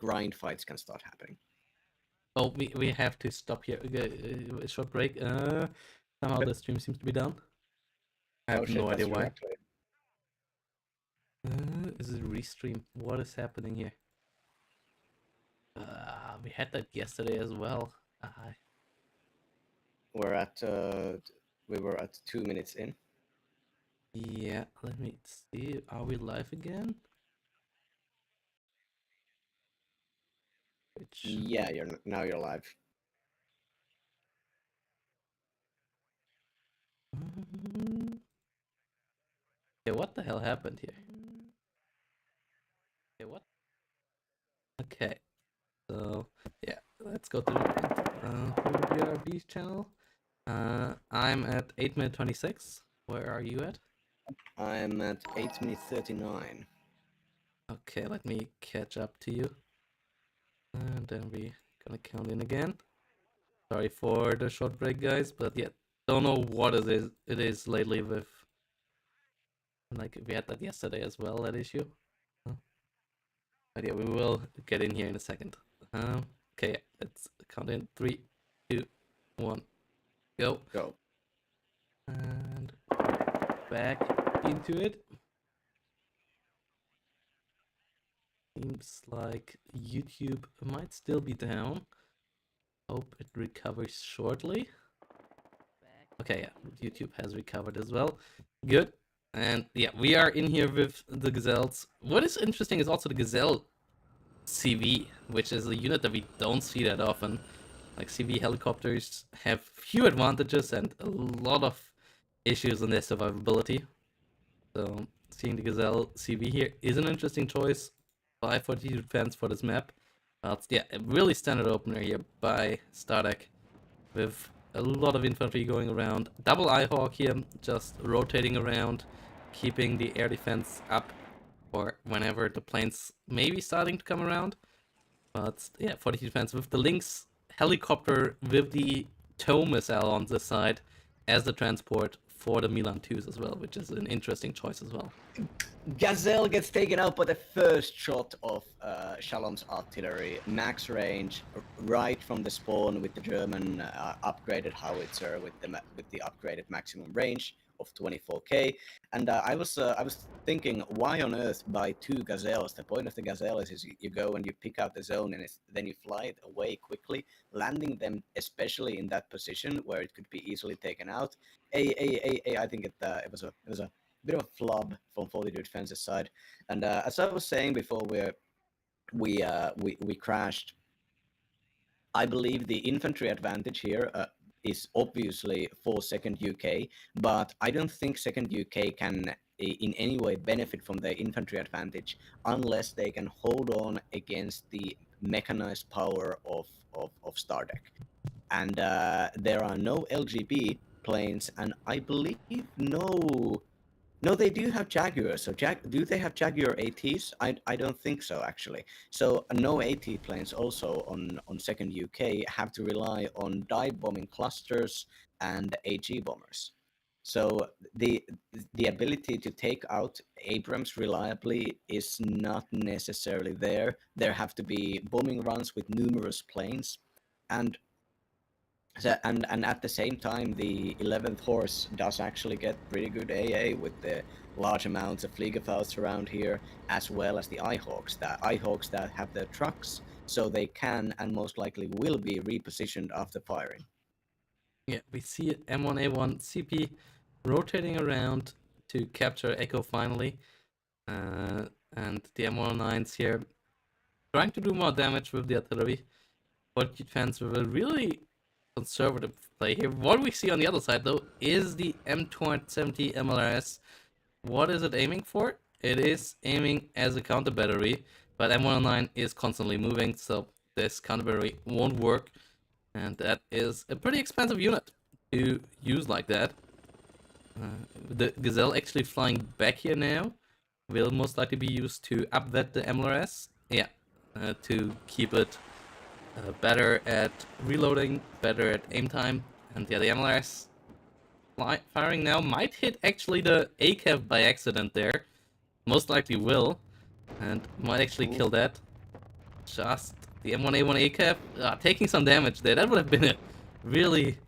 grind fights can start happening. Oh, we have to stop here. A short break. Somehow the stream seems to be down. I have no idea why. Is it restream? What is happening here? We had that yesterday as well. We were at 2 minutes in. Yeah, let me see. Are we live again? Yeah, now you're live. Okay, what the hell happened here? Okay, what? Okay, so yeah, let's go to the BRB channel. I'm at 8 minute 26. Where are you at? I'm at 8 minute 39. Okay, let me catch up to you. And then we gonna count in again. Sorry for the short break, guys, but yeah, don't know what it is lately with. Like, we had that yesterday as well, that issue. But yeah, we will get in here in a second. Okay, let's count in 3, 2, 1, go. Go. And back into it. Seems like YouTube might still be down. Hope it recovers shortly. Okay, yeah, YouTube has recovered as well. Good. And yeah, we are in here with the Gazelles. What is interesting is also the Gazelle CV, which is a unit that we don't see that often. Like, CV helicopters have few advantages and a lot of issues in their survivability. So seeing the Gazelle CV here is an interesting choice. 542 defense for this map. But yeah, a really standard opener here by Stardeck with a lot of infantry going around. Double Eyehawk here, just rotating around, keeping the air defense up for whenever the planes may be starting to come around. But yeah, 42 defense with the Lynx helicopter with the tow missile on this side as the transport for the Milan 2s as well, which is an interesting choice as well. Gazelle gets taken out by the first shot of Shalom's artillery, max range, right from the spawn with the German upgraded howitzer with the upgraded maximum range of 24k. And I was thinking, why on earth buy 2 Gazelles? The point of the Gazelle is you go and you pick out the zone, and then you fly it away quickly, landing them especially in that position where it could be easily taken out. I think it was a bit of a flub from 42 defense's side. And as I was saying before, we crashed. I believe the infantry advantage here is obviously for second UK, but I don't think second UK can in any way benefit from the infantry advantage unless they can hold on against the mechanized power of Stardeck. And there are no LGB planes, and I believe no, they do have Jaguars. So do they have Jaguar ATs? I don't think so, actually. So no AT planes also on second UK have to rely on dive bombing clusters and AG bombers. So the ability to take out Abrams reliably is not necessarily there. There have to be bombing runs with numerous planes, and at the same time, the 11th horse does actually get pretty good AA with the large amounts of Fliegerfaust around here, as well as the Eyehawks that have their trucks, so they can and most likely will be repositioned after firing. Yeah, we see M1A1 CP rotating around to capture Echo finally, and the M109s here trying to do more damage with the artillery. But defense with a really conservative play here. What we see on the other side, though, is the M270 MLRS. What is it aiming for? It is aiming as a counter battery, but M109 is constantly moving, so this counter battery won't work, and that is a pretty expensive unit to use like that. The Gazelle actually flying back here now will most likely be used to upvet the MLRS. Yeah, to keep it better at reloading, better at aim time, and yeah, the MLRS firing now might hit actually the ACAV by accident there. Most likely will, and might actually kill that. just the M1A1 ACAP taking some damage there. That would have been a really,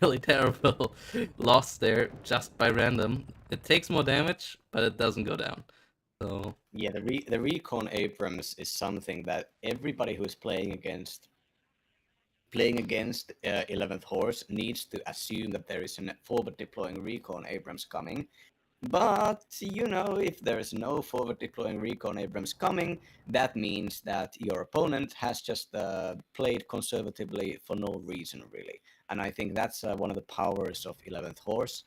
really terrible loss there just by random. It takes more damage, but it doesn't go down. So yeah, the recon Abrams is something that everybody who's playing against 11th Horse needs to assume that there is a forward deploying recon Abrams coming. But, you know, if there is no forward deploying recon Abrams coming, that means that your opponent has just played conservatively for no reason, really. And I think that's one of the powers of 11th Horse.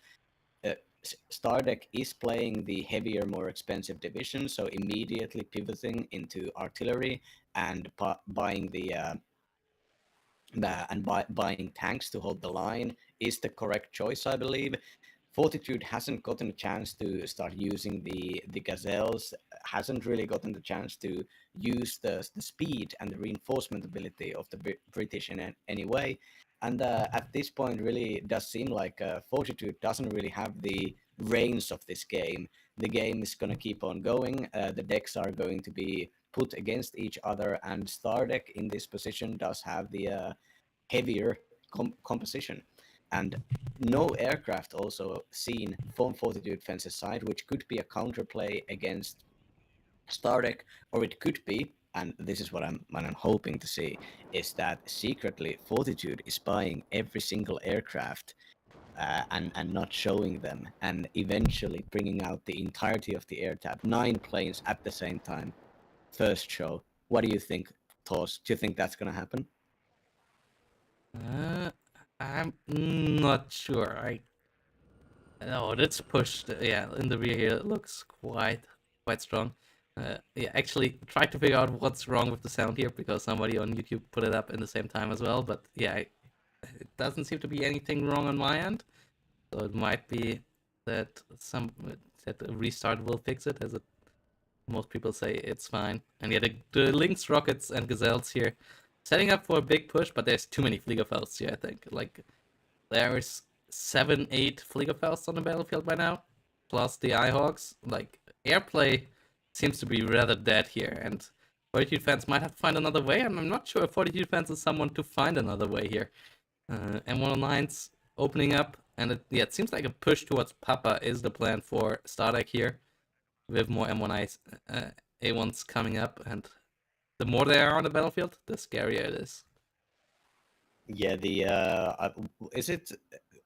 Stardeck is playing the heavier, more expensive division, so immediately pivoting into artillery and buying buying tanks to hold the line is the correct choice, I believe. Fortitude hasn't gotten a chance to start using the Gazelles, hasn't really gotten the chance to use the speed and the reinforcement ability of the British in any way. And at this point, really does seem like Fortitude doesn't really have the reins of this game. The game is going to keep on going. The decks are going to be put against each other, and Stardeck in this position does have the heavier composition. And no aircraft also seen from Fortitude Fence's side, which could be a counterplay against Stardeck, or it could be, and this is what I'm hoping to see, is that secretly Fortitude is buying every single aircraft and not showing them, and eventually bringing out the entirety of the air tab, 9 planes at the same time. First show. What do you think, Tos? Do you think that's gonna happen? I'm not sure. Oh, that's pushed. Yeah, in the rear here, it looks quite strong. Yeah, actually tried to figure out what's wrong with the sound here because somebody on YouTube put it up in the same time as well. But yeah, it doesn't seem to be anything wrong on my end. So it might be that that a restart will fix it, as most people say it's fine. And yeah, the Lynx rockets and Gazelles here, setting up for a big push, but there's too many Fliegerfelds here. I think like there's 7, 8 Fliegerfelds on the battlefield by now, plus the Eyehawks. Like airplay seems to be rather dead here, and Fortitude fans might have to find another way. I'm not sure if Fortitude fans is someone to find another way here. M109's opening up, and it seems like a push towards Papa is the plan for Stardeck here, with more M1Is, A1s coming up, and the more they are on the battlefield, the scarier it is. Yeah, is it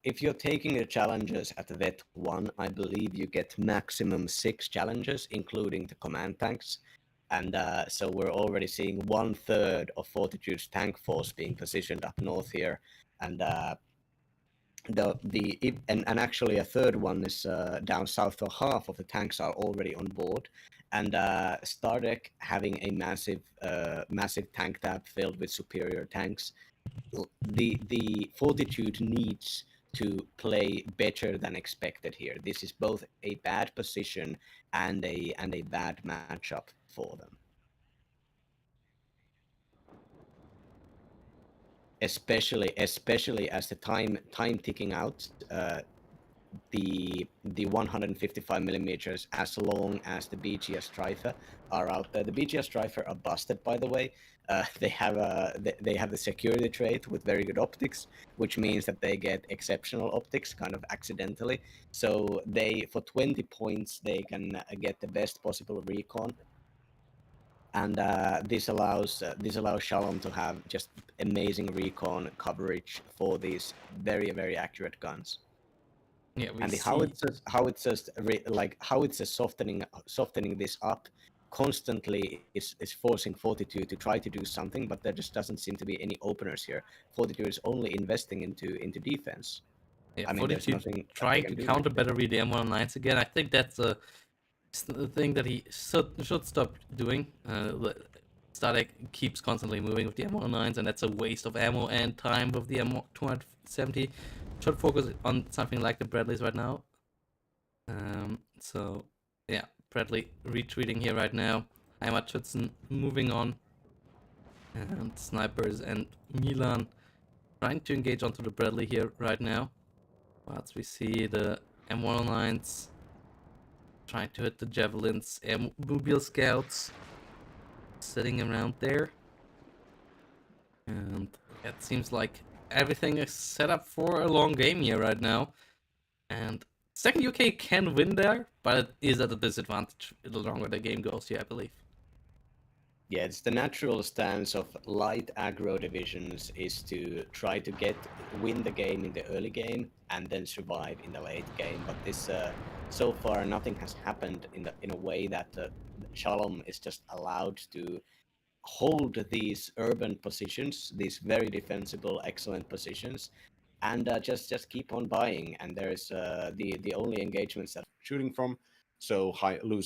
if you're taking the challenges at Vet 1, I believe you get maximum 6 challenges, including the command tanks. And so we're already seeing 1/3 of Fortitude's tank force being positioned up north here. And and actually a third one is down south, so half of the tanks are already on board. And Stardeck having a massive tank tab filled with superior tanks. The Fortitude needs to play better than expected here. This is both a bad position and a bad matchup for them. Especially as the time ticking out, the 155 millimeters, as long as the BGS Strifer are out there. The BGS Strifer are busted, by the way. They have the security trait with very good optics, which means that they get exceptional optics kind of accidentally. So for 20 points they can get the best possible recon, and this allows Shalom to have just amazing recon coverage for these very accurate guns. Yeah, And how it's softening this up constantly is forcing Fortitude to try to do something, but there just doesn't seem to be any openers here. Fortitude is only investing into defense. yeah, I mean, there's Fortitude nothing trying to counter battery the M109s again. I think that's the thing that he should stop doing. Stardeck keeps constantly moving with the M109s, and that's a waste of ammo and time with the M270. Should focus on something like the Bradleys right now. So yeah, Bradley retreating here right now. Heimatschützen moving on, and snipers and Milan trying to engage onto the Bradley here right now. Whilst we see the M109s trying to hit the javelins, Mobile scouts sitting around there. And it seems like everything is set up for a long game here right now. And second UK can win there, but it is at a disadvantage the longer the game goes here, I believe. Yeah, it's the natural stance of light aggro divisions is to try to win the game in the early game and then survive in the late game. But this so far nothing has happened in a way that Shalom is just allowed to hold these urban positions, these very defensible, excellent positions, and just keep on buying. And there's the only engagements that shooting from, so high losing